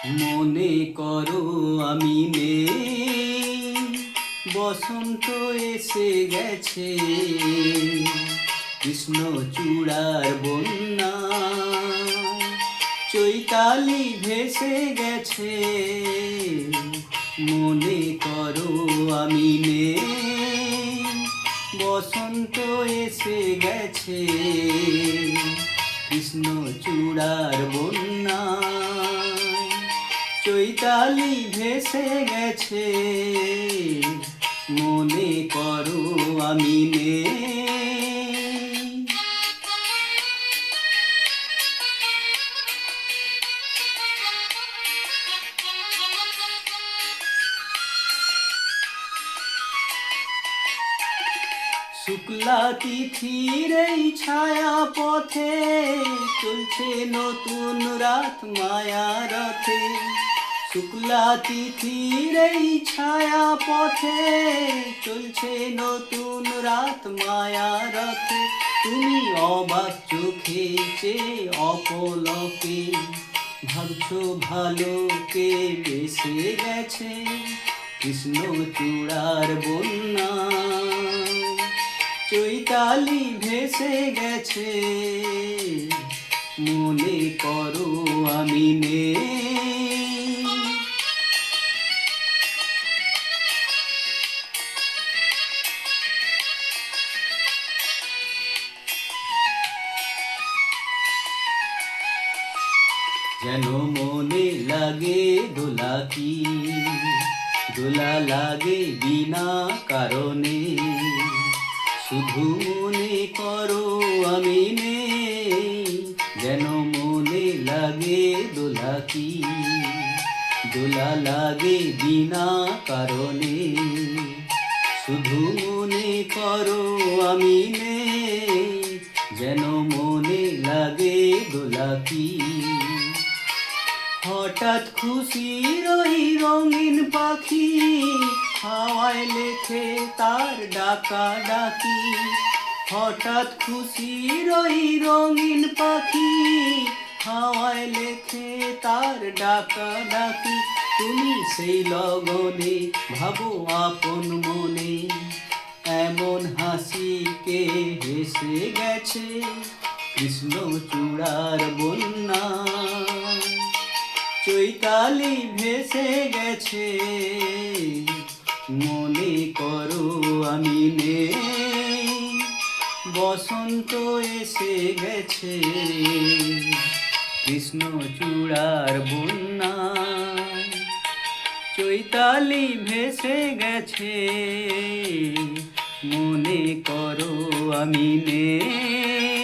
মনে করো আমি নেই, বসন্ত এসে গেছে, কৃষ্ণচূড়ার বন্যা, চৈতালি ভেসে গেছে। মনে করো আমি নেই, বসন্ত এসে গেছে, কৃষ্ণচূড়ার বন্যা, চৈতালি ভেসে গেছে। মনে করো আমি নেই। শুক্লা তিথির এই ছায়া পথে চলছে নতুন রাত মায়া রথে। শুক্লা তিথির এই ছায়া পথে চলছে নতুন রাত মায়া রথে। তুমি অবাক চোখে চেয়ে অপলকে ভাবছো ভালোকে বেসে গেছে, কৃষ্ণচূড়ার বন্যা, চৈতালি ভেসে গেছে। মনে করো আমি নেই। যেন মনে লাগে দোলাকি, দোলা লাগে বিনা কারণে, শুধু মনে করো আমি নেই। যেন মনে লাগে দোলাকি, দোলা লাগে বিনা কারণে, শুধু মনে করো আমি নেই। যেন মনে লাগে দোলাকি। হঠাৎ খুশির ওই রঙিন পাখি হাওয়ায় লেখে তার ডাকা ডাকি। হঠাৎ খুশির ওই রঙিন পাখি হাওয়ায় লেখে তার ডাকা ডাকি। তুমি সেই লগনে ভাবো আপন মনে, এমন হাসিকে হেসে গেছে, কৃষ্ণচূড়ার বন্যা, চৈতালি ভেসে গেছে। মনে করো আমি নেই, বসন্ত এসে গেছে, কৃষ্ণচূড়ার বন্যা, চৈতালি ভেসে গেছে। মনে করো আমি নেই।